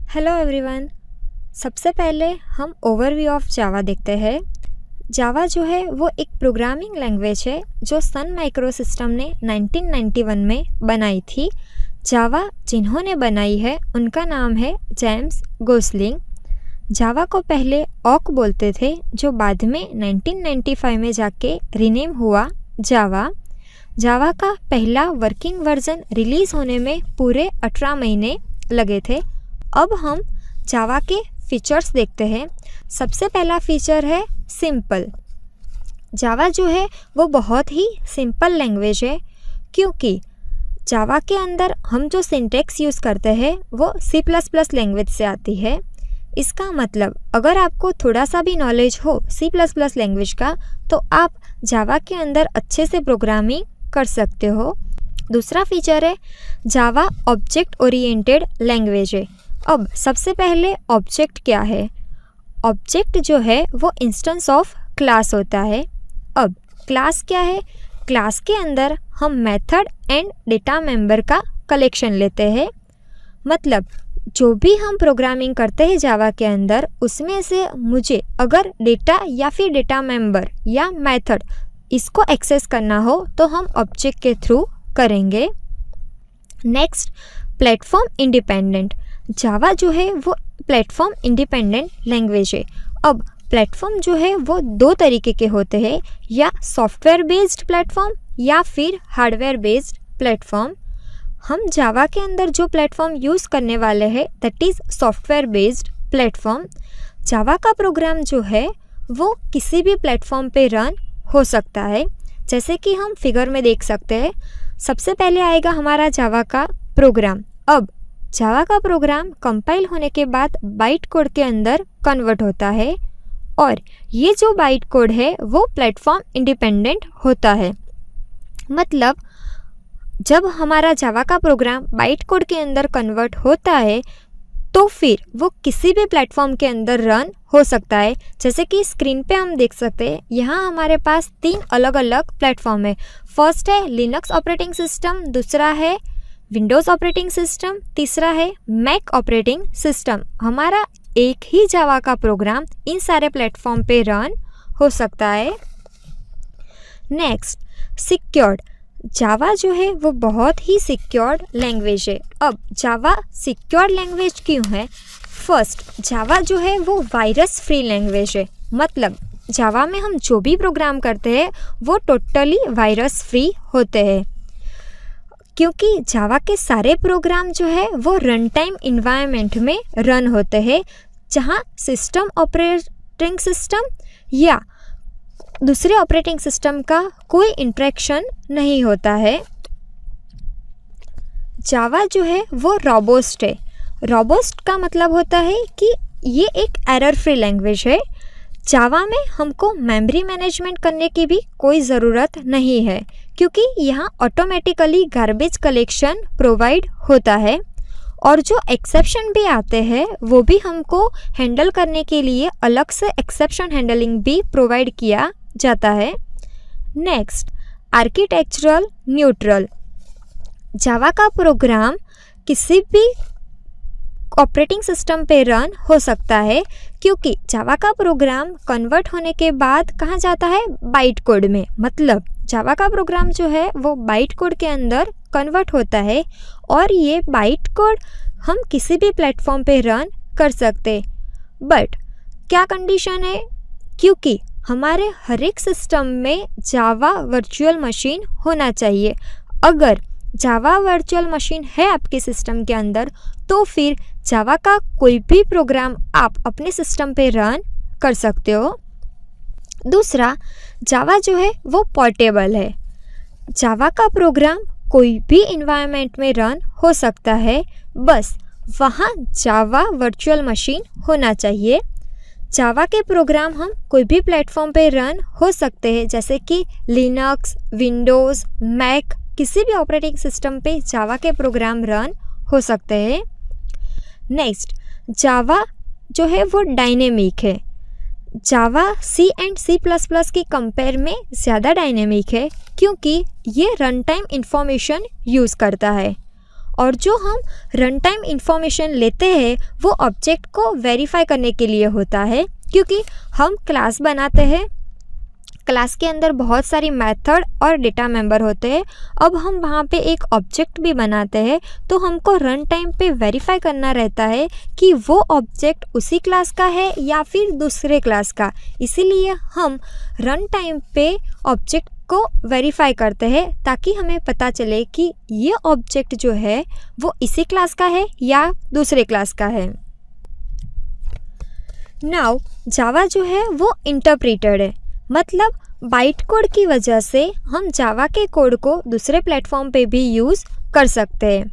Hello everyone. सबसे पहले हम ओवरव्यू ऑफ जावा देखते हैं। जावा जो है वो एक प्रोग्रामिंग लैंग्वेज है जो सन माइक्रो सिस्टम ने 1991 में बनाई थी। जावा जिन्होंने बनाई है उनका नाम है जेम्स गोसलिंग। जावा को पहले ऑक बोलते थे जो बाद में 1995 में जाके रीनेम हुआ जावा। जावा का पहला वर्किंग वर्जन रिलीज़ होने में पूरे 18 महीने लगे थे। अब हम जावा के फीचर्स देखते हैं। सबसे पहला फीचर है सिंपल। जावा जो है वो बहुत ही सिंपल लैंग्वेज है क्योंकि जावा के अंदर हम जो सिंटेक्स यूज़ करते हैं वो C++ लैंग्वेज से आती है। इसका मतलब अगर आपको थोड़ा सा भी नॉलेज हो C++ लैंग्वेज का तो आप जावा के अंदर अच्छे से प्रोग्रामिंग कर सकते हो। दूसरा फीचर है जावा ऑब्जेक्ट ओरिएंटेड लैंग्वेज है। अब सबसे पहले ऑब्जेक्ट क्या है? ऑब्जेक्ट जो है वो इंस्टेंस ऑफ क्लास होता है। अब क्लास क्या है? क्लास के अंदर हम मेथड एंड डेटा मेंबर का कलेक्शन लेते हैं। मतलब जो भी हम प्रोग्रामिंग करते हैं जावा के अंदर उसमें से मुझे अगर डेटा या फिर डेटा मेंबर या मेथड इसको एक्सेस करना हो तो हम ऑब्जेक्ट के थ्रू करेंगे। Next, platform independent. जावा जो है वो प्लेटफॉर्म इंडिपेंडेंट लैंग्वेज है। अब प्लेटफॉर्म जो है वो दो तरीके के होते हैं, या सॉफ्टवेयर बेस्ड प्लेटफॉर्म या फिर हार्डवेयर बेस्ड प्लेटफॉर्म। हम जावा के अंदर जो प्लेटफॉर्म यूज़ करने वाले हैं that is software based platform. Java का प्रोग्राम जो है वो किसी भी प्लेटफॉर्म पे रन हो सकता है। जैसे कि हम फिगर में देख सकते हैं, सबसे पहले आएगा हमारा जावा का प्रोग्राम। अब जावा का प्रोग्राम कंपाइल होने के बाद बाइट कोड के अंदर कन्वर्ट होता है और ये जो बाइट कोड है वो प्लेटफॉर्म इंडिपेंडेंट होता है। मतलब जब हमारा जावा का प्रोग्राम बाइट कोड के अंदर कन्वर्ट होता है तो फिर वो किसी भी प्लेटफॉर्म के अंदर रन हो सकता है। जैसे कि स्क्रीन पे हम देख सकते हैं, यहाँ हमारे पास 3 अलग अलग प्लेटफॉर्म है। फर्स्ट है लिनक्स ऑपरेटिंग सिस्टम, दूसरा है विंडोज़ ऑपरेटिंग सिस्टम, तीसरा है मैक ऑपरेटिंग सिस्टम। हमारा एक ही जावा का प्रोग्राम इन सारे प्लेटफॉर्म पे रन हो सकता है। Next, secured. जावा जो है वो बहुत ही सिक्योर्ड लैंग्वेज है। अब जावा सिक्योर्ड लैंग्वेज क्यों है? फर्स्ट, जावा जो है वो वायरस फ्री लैंग्वेज है। मतलब जावा में हम जो भी प्रोग्राम करते हैं वो टोटली वायरस फ्री होते हैं क्योंकि जावा के सारे प्रोग्राम जो है वो रन टाइम इन्वायरमेंट में रन होते हैं जहाँ सिस्टम ऑपरेटिंग सिस्टम या दूसरे ऑपरेटिंग सिस्टम का कोई इंटरेक्शन नहीं होता है। जावा जो है वो रोबस्ट है। रोबस्ट का मतलब होता है कि ये एक एरर फ्री लैंग्वेज है। जावा में हमको मेमोरी मैनेजमेंट करने की भी कोई ज़रूरत नहीं है क्योंकि यहाँ ऑटोमेटिकली गार्बेज कलेक्शन प्रोवाइड होता है और जो एक्सेप्शन भी आते हैं वो भी हमको हैंडल करने के लिए अलग से एक्सेप्शन हैंडलिंग भी प्रोवाइड किया जाता है। Next, architectural neutral. जावा का प्रोग्राम किसी भी ऑपरेटिंग सिस्टम पे रन हो सकता है क्योंकि जावा का प्रोग्राम कन्वर्ट होने के बाद कहाँ जाता है? बाइट कोड में। मतलब जावा का प्रोग्राम जो है वो बाइट कोड के अंदर कन्वर्ट होता है और ये बाइट कोड हम किसी भी प्लेटफॉर्म पे रन कर सकते। बट क्या कंडीशन है? क्योंकि हमारे हर एक सिस्टम में जावा वर्चुअल मशीन होना चाहिए। अगर जावा वर्चुअल मशीन है आपके सिस्टम के अंदर तो फिर जावा का कोई भी प्रोग्राम आप अपने सिस्टम पे रन कर सकते हो। दूसरा, जावा जो है वो पोर्टेबल है। जावा का प्रोग्राम कोई भी इन्वायरमेंट में रन हो सकता है, बस वहाँ जावा वर्चुअल मशीन होना चाहिए। जावा के प्रोग्राम हम कोई भी प्लेटफॉर्म पे रन हो सकते हैं जैसे कि लिनक्स, विंडोज़, मैक, किसी भी ऑपरेटिंग सिस्टम पे जावा के प्रोग्राम रन हो सकते हैं। नेक्स्ट, जावा जो है वो डायनेमिक है। जावा C एंड C++ की कंपेयर में ज़्यादा डायनेमिक है क्योंकि ये रन टाइम इंफॉर्मेशन यूज़ करता है और जो हम रन टाइम इंफॉर्मेशन लेते हैं वो ऑब्जेक्ट को वेरीफाई करने के लिए होता है, क्योंकि हम क्लास बनाते हैं, क्लास के अंदर बहुत सारी मेथड और डेटा मेंबर होते हैं। अब हम वहाँ पे एक ऑब्जेक्ट भी बनाते हैं, तो हमको रन टाइम पे वेरीफाई करना रहता है कि वो ऑब्जेक्ट उसी क्लास का है या फिर दूसरे क्लास का। इसीलिए हम रन टाइम पे ऑब्जेक्ट को वेरीफाई करते हैं ताकि हमें पता चले कि ये ऑब्जेक्ट जो है वो इसी क्लास का है या दूसरे क्लास का है। नाउ जावा जो है वो इंटरप्रेटेड है, मतलब बाइट कोड की वजह से हम जावा के कोड को दूसरे प्लेटफॉर्म पे भी यूज़ कर सकते हैं।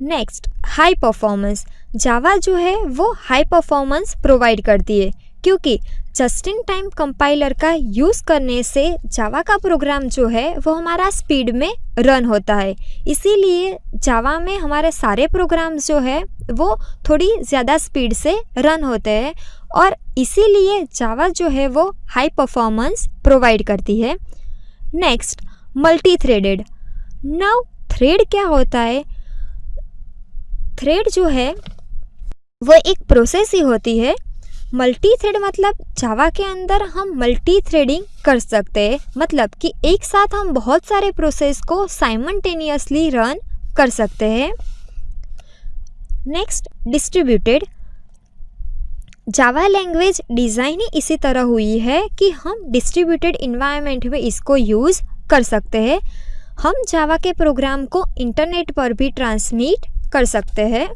Next, high performance. जावा जो है वो हाई परफॉर्मेंस प्रोवाइड करती है, क्योंकि जस्ट इन टाइम कंपाइलर का यूज़ करने से जावा का प्रोग्राम जो है वो हमारा स्पीड में रन होता है। इसीलिए जावा में हमारे सारे प्रोग्राम्स जो है वो थोड़ी ज़्यादा स्पीड से रन होते हैं, और इसीलिए जावा जो है वो हाई परफॉर्मेंस प्रोवाइड करती है। Next, multi threaded. Now thread क्या होता है? थ्रेड जो है वो एक प्रोसेस ही होती है। मल्टी थ्रेड मतलब जावा के अंदर हम मल्टी थ्रेडिंग कर सकते हैं, मतलब कि एक साथ हम बहुत सारे प्रोसेस को साइमल्टेनियसली रन कर सकते हैं। Next, distributed. Java language design ही इसी तरह हुई है कि हम डिस्ट्रीब्यूटेड इन्वायरमेंट में इसको यूज़ कर सकते हैं। हम जावा के प्रोग्राम को इंटरनेट पर भी ट्रांसमिट कर सकते हैं।